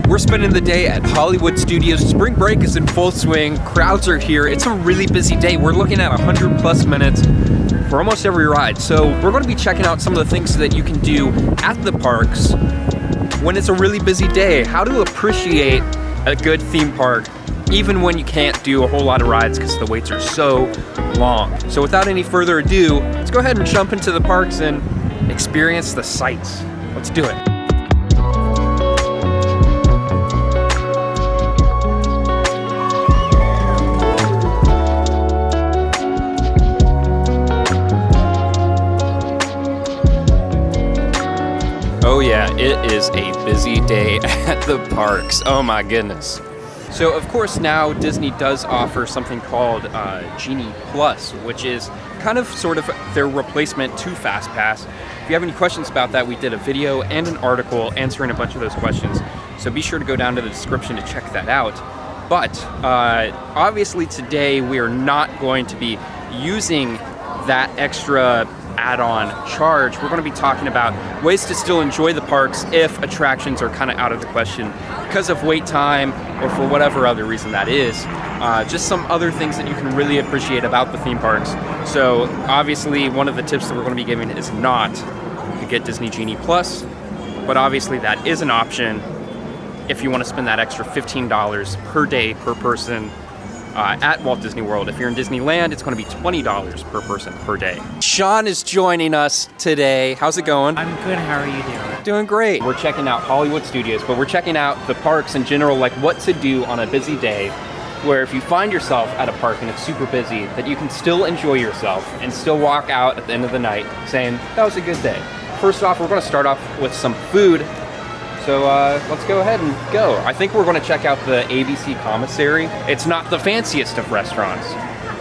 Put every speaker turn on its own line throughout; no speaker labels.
We're spending the day at Hollywood Studios. Spring break is in full swing. Crowds are here. It's a really busy day. We're looking at 100+ minutes for almost every ride. So we're going to be checking out some of the things that you can do at the parks when it's a really busy day. How to appreciate a good theme park even when you can't do a whole lot of rides because the waits are so long. So without any further ado, let's go ahead and jump into the parks and experience the sights. Let's do it. Oh yeah, it is a busy day at the parks. Oh my goodness. So of course now Disney does offer something called Genie Plus, which is kind of sort of their replacement to FastPass. If you have any questions about that, we did a video and an article answering a bunch of those questions. So be sure to go down to the description to check that out. But obviously today we are not going to be using that extra add-on charge. We're going to be talking about ways to still enjoy the parks if attractions are kind of out of the question because of wait time or for whatever other reason that is. Just some other things that you can really appreciate about the theme parks. So obviously one of the tips that we're going to be giving is not to get Disney Genie Plus, but obviously that is an option if you want to spend that extra $15 per day per person at Walt Disney World. If you're in Disneyland, it's going to be $20 per person per day. Sean is joining us today. How's it going?
I'm good. How are you doing?
Doing great. We're checking out Hollywood Studios, but we're checking out the parks in general, like what to do on a busy day, where if you find yourself at a park and it's super busy, that you can still enjoy yourself and still walk out at the end of the night saying, that was a good day. First off, we're going to start off with some food. So let's go ahead and go. I think we're going to check out the ABC Commissary. It's not the fanciest of restaurants,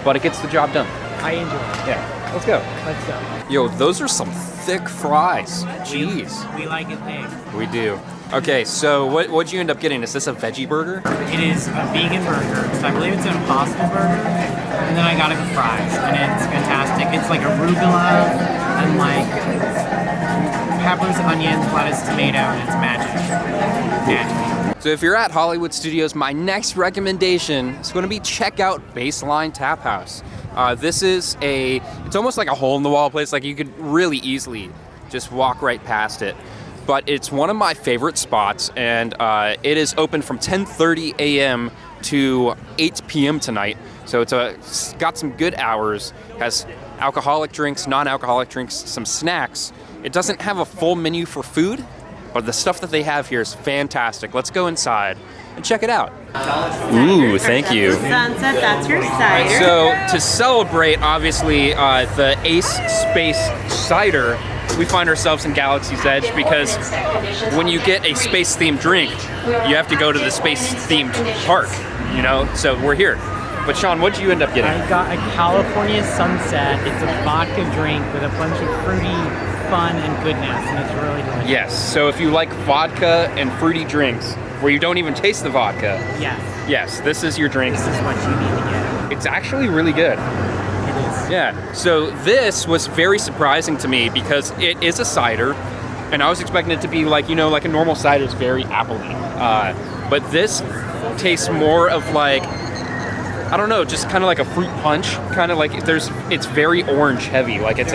but it gets the job done.
I enjoy it.
Yeah, let's go.
Let's go.
Yo, those are some thick fries. Jeez.
We like it big.
We do. Okay, so what'd you end up getting? Is this a veggie burger?
It is a vegan burger, so I believe it's an Impossible Burger. And then I got it with fries, and it's fantastic. It's like arugula and like peppers, onions, lettuce, tomato, and it's magic. Magic.
So if you're at Hollywood Studios, my next recommendation is going to be check out Baseline Tap House. This is it's almost like a hole-in-the-wall place. Like you could really easily just walk right past it. But it's one of my favorite spots, and it is open from 10:30 a.m. to 8 p.m. tonight. So it's got some good hours, has alcoholic drinks, non-alcoholic drinks, some snacks. It doesn't have a full menu for food, but the stuff that they have here is fantastic. Let's go inside and check it out. Ooh, thank you.
Sunset, that's your cider.
So to celebrate, obviously, the Ace Space Cider, we find ourselves in Galaxy's Edge because when you get a space-themed drink, you have to go to the space-themed park, you know? So we're here. But Sean, what did you end up getting?
I got a California Sunset. It's a vodka drink with a bunch of fruity fun and goodness, and it's really delicious.
Yes, so if you like vodka and fruity drinks where you don't even taste the vodka, yes, this is your drink.
This is what you need to get.
It's actually really good.
It is.
Yeah, so this was very surprising to me because it is a cider, and I was expecting it to be like, you know, like a normal cider is very appley. But this tastes more of like, I don't know, just kind of like a fruit punch, kind of like it's very orange heavy, like it's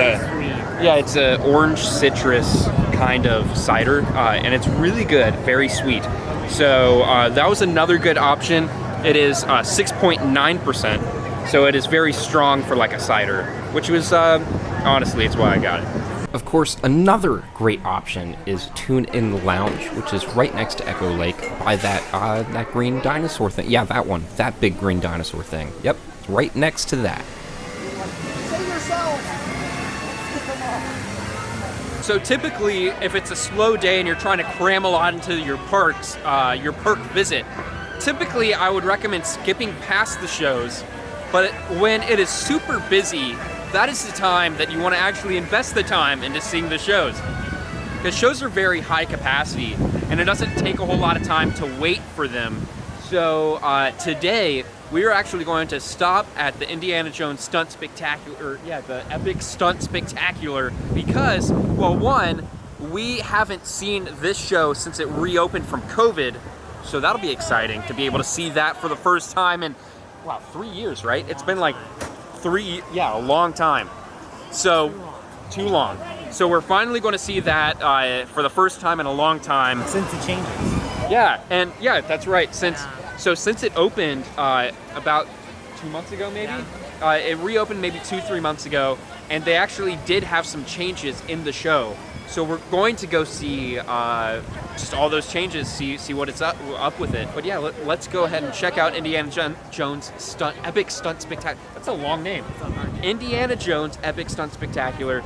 it's a orange citrus kind of cider, and it's really good, very sweet. So that was another good option. It is 6.9%, so it is very strong for like a cider, which was, honestly, it's why I got it. Of course, another great option is Tune In Lounge, which is right next to Echo Lake by that green dinosaur thing. Yeah, that one, that big green dinosaur thing. Yep, it's right next to that. So typically, if it's a slow day and you're trying to cram a lot into your park visit, typically I would recommend skipping past the shows, but when it is super busy, that is the time that you want to actually invest the time into seeing the shows. Because shows are very high capacity, and it doesn't take a whole lot of time to wait for them. So today, we are actually going to stop at the Indiana Jones Stunt Spectacular, the Epic Stunt Spectacular, because, well, one, we haven't seen this show since it reopened from COVID, So that'll be exciting to be able to see that for the first time in, wow, 3 years, right? It's been like a long time. So, too long. So we're finally going to see that for the first time in a long time.
Since the changes.
Yeah, and yeah, that's right. Since it opened about 2 months ago, maybe?
Yeah.
It reopened maybe 2-3 months ago, and they actually did have some changes in the show. So we're going to go see just all those changes, see what it's up with it. But yeah, let's go ahead and check out Indiana Jones Epic Stunt Spectacular. That's a long name. Indiana Jones Epic Stunt Spectacular.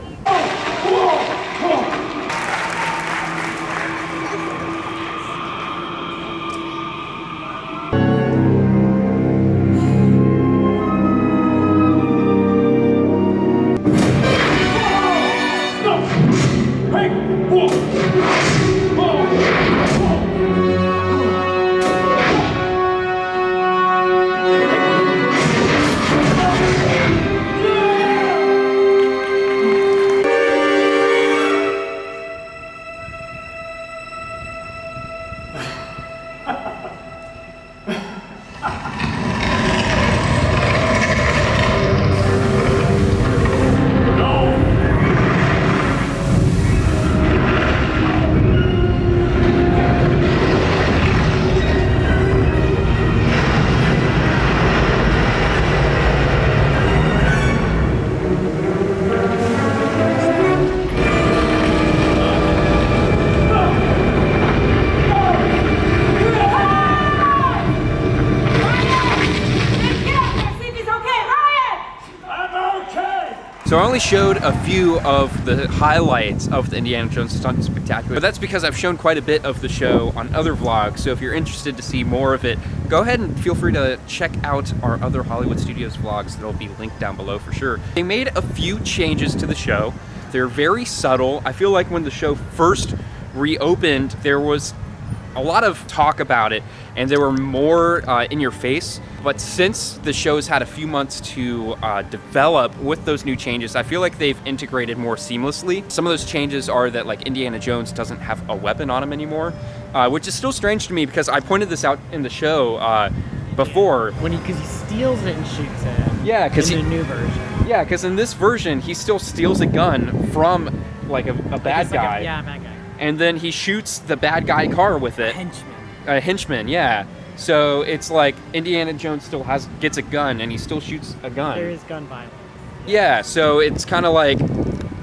So I only showed a few of the highlights of the Indiana Jones Stunt Spectacular, but that's because I've shown quite a bit of the show on other vlogs, so if you're interested to see more of it, go ahead and feel free to check out our other Hollywood Studios vlogs that'll be linked down below for sure. They made a few changes to the show. They're very subtle. I feel like when the show first reopened, there was a lot of talk about it, and they were more in your face. But since the show's had a few months to develop with those new changes, I feel like they've integrated more seamlessly. Some of those changes are that like Indiana Jones doesn't have a weapon on him anymore, which is still strange to me because I pointed this out in the show before.
Because he steals it and shoots it.
Yeah, because
in the new version.
Yeah, because in this version, he still steals a gun from like a bad guy.
Yeah, a bad guy.
And then he shoots the bad guy car with it. A henchman, yeah. So it's like Indiana Jones still gets a gun and he still shoots a gun.
There is gun violence.
Yeah, so it's kind of like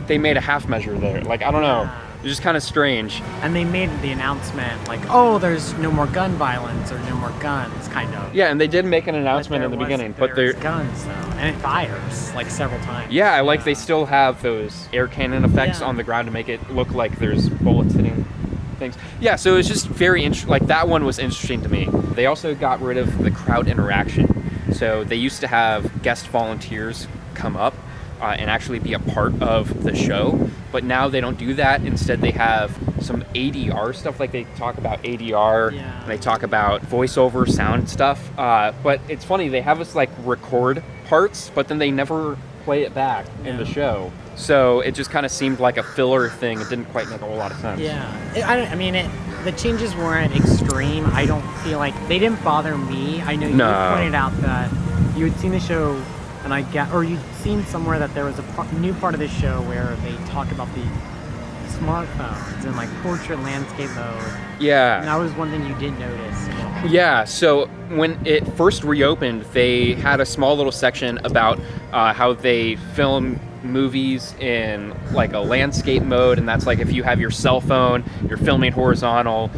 they made a half measure there. Like, I don't know.
Yeah.
It's just kind of strange.
And they made the announcement like, oh, there's no more gun violence or no more guns, kind of.
Yeah, and they did make an announcement in the beginning. But
there's guns, though. And it fires, like, several times.
Yeah, like they still have those air cannon effects on the ground to make it look like there's bullets hitting things. Yeah, so it's just very interesting. Like, that one was interesting to me. They also got rid of the crowd interaction. So they used to have guest volunteers come up and actually be a part of the show, but now they don't do that. Instead, they have some ADR stuff, like they talk about ADR, and they talk about voiceover sound stuff, but it's funny, they have us like record parts, but then they never play it back in the show. So it just kind of seemed like a filler thing. It didn't quite make a whole lot of sense.
The changes weren't extreme. I don't feel like they didn't bother me. I know you pointed out that you had seen the show, or you'd seen somewhere that there was a new part of the show where they talk about the smartphones and like portrait landscape mode.
Yeah.
And that was one thing you did notice.
Yeah, so when it first reopened, they had a small little section about how they film movies in like a landscape mode, and that's like if you have your cell phone, you're filming horizontal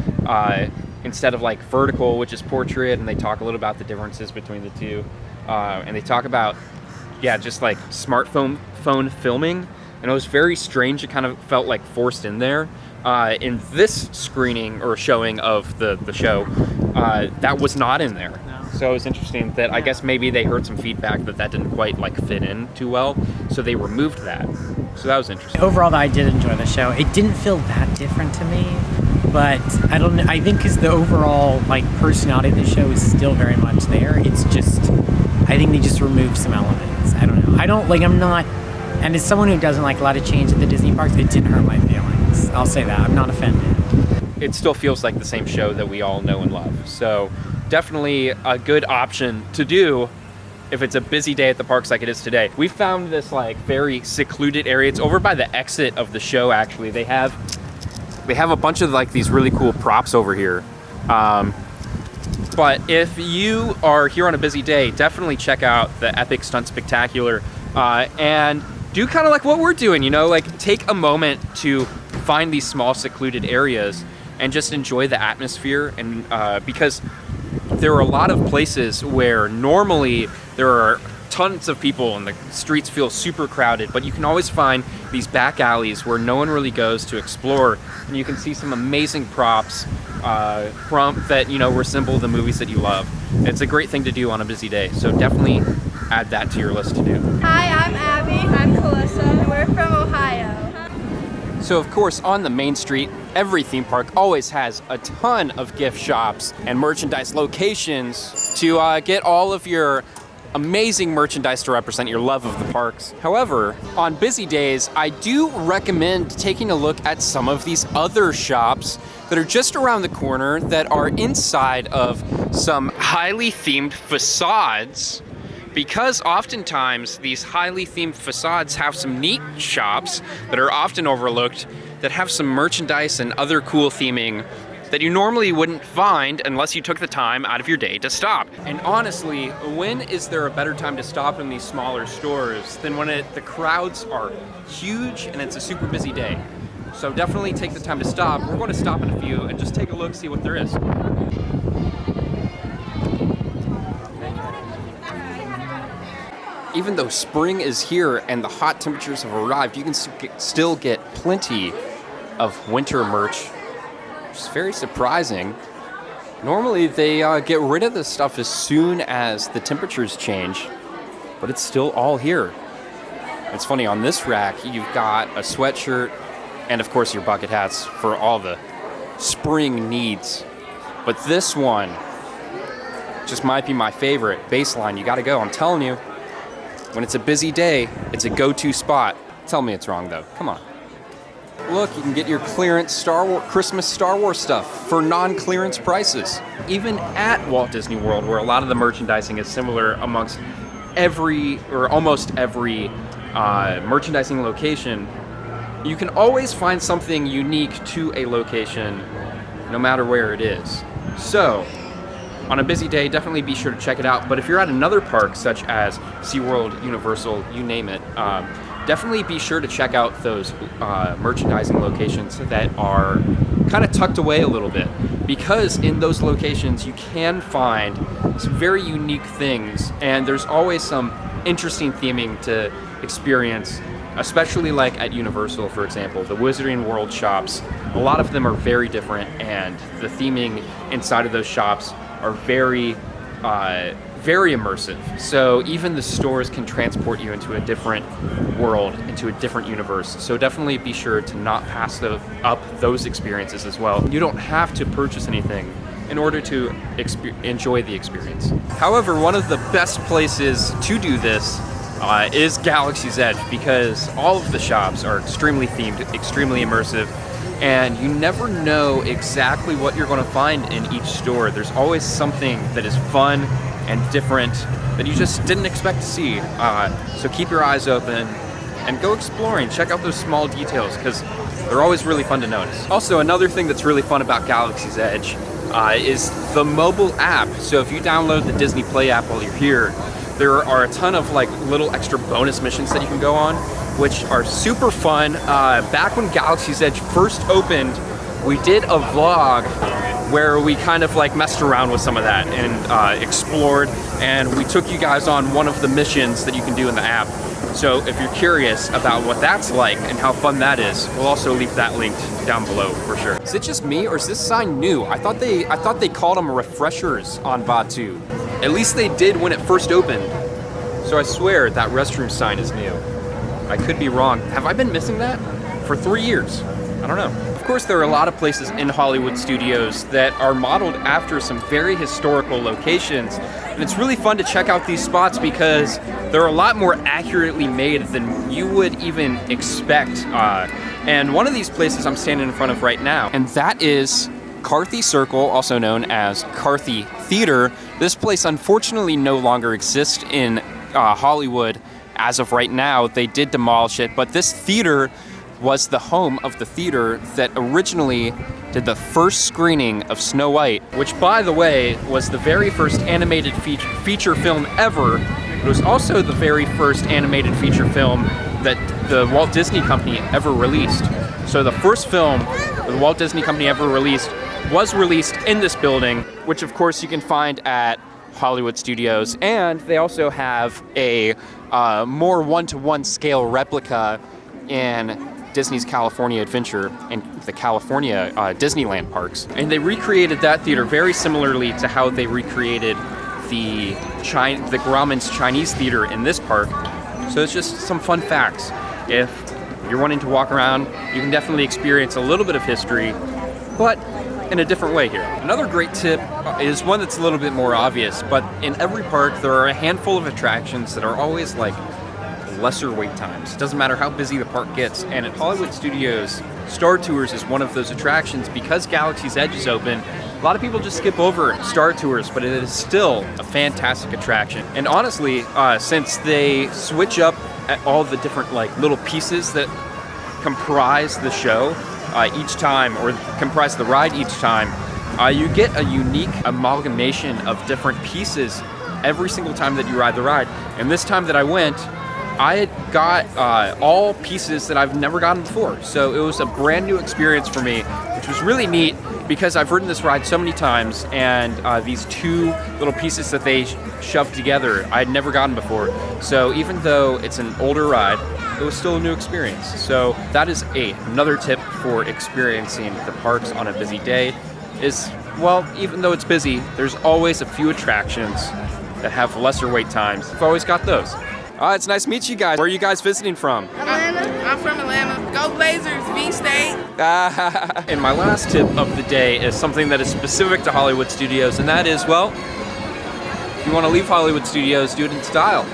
instead of like vertical, which is portrait, and they talk a little about the differences between the two. And they talk about, just like smartphone filming, and it was very strange. It kind of felt like forced in there. In this screening or showing of the show, that was not in there. No. So it was interesting that I guess maybe they heard some feedback that didn't quite like fit in too well, so they removed that. So that was interesting.
Overall, I did enjoy the show. It didn't feel that different to me, but I don't know. I think because the overall like personality of the show is still very much there. It's just, I think they just removed some elements. I don't know. I'm not, and as someone who doesn't like a lot of change at the Disney parks, it didn't hurt my feelings. I'll say that. I'm not offended.
it still feels like the same show that we all know and love. So definitely a good option to do if it's a busy day at the parks like it is today. We found this like very secluded area. It's over by the exit of the show, actually. They have a bunch of like these really cool props over here. But if you are here on a busy day, definitely check out the Epic Stunt Spectacular and do kind of like what we're doing, you know, like take a moment to find these small secluded areas and just enjoy the atmosphere. And because there are a lot of places where normally there are tons of people and the streets feel super crowded, but you can always find these back alleys where no one really goes to explore, and you can see some amazing props from that, you know, resemble the movies that you love. It's a great thing to do on a busy day, so definitely add that to your list to do.
Hi, I'm Abby. I'm Calissa. And we're from Ohio.
So of course, on the main street, every theme park always has a ton of gift shops and merchandise locations to get all of your amazing merchandise to represent your love of the parks. However, on busy days, I do recommend taking a look at some of these other shops that are just around the corner that are inside of some highly themed facades, because oftentimes these highly themed facades have some neat shops that are often overlooked that have some merchandise and other cool theming that you normally wouldn't find unless you took the time out of your day to stop. And honestly, when is there a better time to stop in these smaller stores than when the crowds are huge and it's a super busy day? So definitely take the time to stop. We're going to stop in a few and just take a look, see what there is. Even though spring is here and the hot temperatures have arrived, you can still get plenty of winter merch. It's very surprising. Normally they get rid of this stuff as soon as the temperatures change, but it's still all here. It's funny, on this rack you've got a sweatshirt and of course your bucket hats for all the spring needs. But this one just might be my favorite. Baseline, you gotta go, I'm telling you. When it's a busy day, it's a go-to spot. Tell me it's wrong though, come on. Look, you can get your clearance Christmas Star Wars stuff for non-clearance prices. Even at Walt Disney World, where a lot of the merchandising is similar amongst almost every merchandising location, you can always find something unique to a location, no matter where it is. So, on a busy day, definitely be sure to check it out. But if you're at another park, such as SeaWorld, Universal, you name it, definitely be sure to check out those merchandising locations that are kind of tucked away a little bit, because in those locations you can find some very unique things, and there's always some interesting theming to experience, especially like at Universal, for example. The Wizarding World shops, a lot of them are very different, and the theming inside of those shops are very immersive. So even the stores can transport you into a different world, into a different universe. So definitely be sure to not pass up those experiences as well. You don't have to purchase anything in order to enjoy the experience. However, one of the best places to do this is Galaxy's Edge, because all of the shops are extremely themed, extremely immersive, and you never know exactly what you're going to find in each store. There's always something that is fun and different that you just didn't expect to see. So keep your eyes open and go exploring. Check out those small details, because they're always really fun to notice. Also, another thing that's really fun about Galaxy's Edge is the mobile app. So if you download the Disney Play app while you're here, there are a ton of like little extra bonus missions that you can go on, which are super fun. Back when Galaxy's Edge first opened, we did a vlog where we kind of like messed around with some of that and explored, and we took you guys on one of the missions that you can do in the app. So if you're curious about what that's like and how fun that is, we'll also leave that linked down below for sure. Is it just me, or is this sign new? I thought they called them refreshers on Batu. At least they did when it first opened. So I swear that restroom sign is new. I could be wrong. Have I been missing that for 3 years? I don't know. Of course, there are a lot of places in Hollywood studios that are modeled after some very historical locations, and it's really fun to check out these spots because they're a lot more accurately made than you would even expect. And one of these places I'm standing in front of right now, and that is Carthy Circle, also known as Carthy Theater. This place unfortunately no longer exists in Hollywood as of right now. They did demolish it, but this theater was the home of the theater that originally did the first screening of Snow White, which, by the way, was the very first animated feature film ever. It was also the very first animated feature film that the Walt Disney Company ever released. So the first film that the Walt Disney Company ever released was released in this building, which of course you can find at Hollywood Studios, and they also have a more one-to-one scale replica in Disney's California Adventure and the California Disneyland parks. And they recreated that theater very similarly to how they recreated the Grauman's Chinese Theater in this park. So it's just some fun facts. If you're wanting to walk around, you can definitely experience a little bit of history, but in a different way here. Another great tip is one that's a little bit more obvious, but in every park there are a handful of attractions that are always like lesser wait times. It doesn't matter how busy the park gets, and at Hollywood Studios, Star Tours is one of those attractions. Because Galaxy's Edge is open, a lot of people just skip over Star Tours, but it is still a fantastic attraction. And honestly, since they switch up at all the different like little pieces that comprise the show each time, or comprise the ride each time, you get a unique amalgamation of different pieces every single time that you ride the ride. And this time that I went, I had got all pieces that I've never gotten before. So it was a brand new experience for me, which was really neat because I've ridden this ride so many times, and these two little pieces that they shoved together, I had never gotten before. So even though it's an older ride, it was still a new experience. So that is another tip for experiencing the parks on a busy day is, well, even though it's busy, there's always a few attractions that have lesser wait times. I've always got those. It's nice to meet you guys. Where are you guys visiting from?
Atlanta. I'm from Atlanta. Go Blazers, V-State.
And my last tip of the day is something that is specific to Hollywood Studios, and that is, well, if you want to leave Hollywood Studios, do it in style.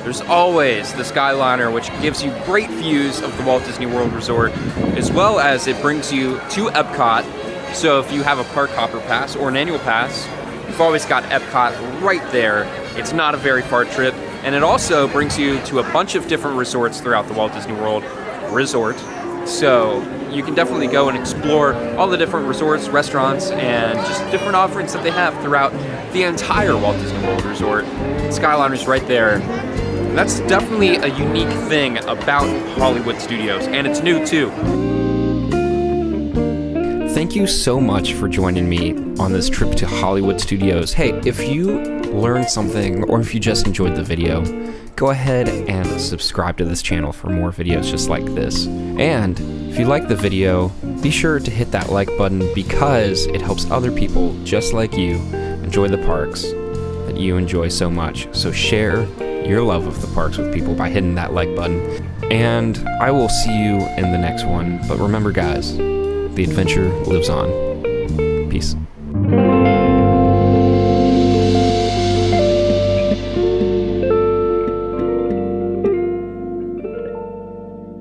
There's always the Skyliner, which gives you great views of the Walt Disney World Resort, as well as it brings you to Epcot. So if you have a park hopper pass or an annual pass, you've always got Epcot right there. It's not a very far trip. And it also brings you to a bunch of different resorts throughout the Walt Disney World Resort. So you can definitely go and explore all the different resorts, restaurants, and just different offerings that they have throughout the entire Walt Disney World Resort. Skyliner's right there. And that's definitely a unique thing about Hollywood Studios, and it's new too. Thank you so much for joining me on this trip to Hollywood Studios. Hey, if you learned something or if you just enjoyed the video, go ahead and subscribe to this channel for more videos just like this. And if you like the video, be sure to hit that like button because it helps other people just like you enjoy the parks that you enjoy so much. So share your love of the parks with people by hitting that like button. And I will see you in the next one. But remember guys, the adventure lives on. Peace.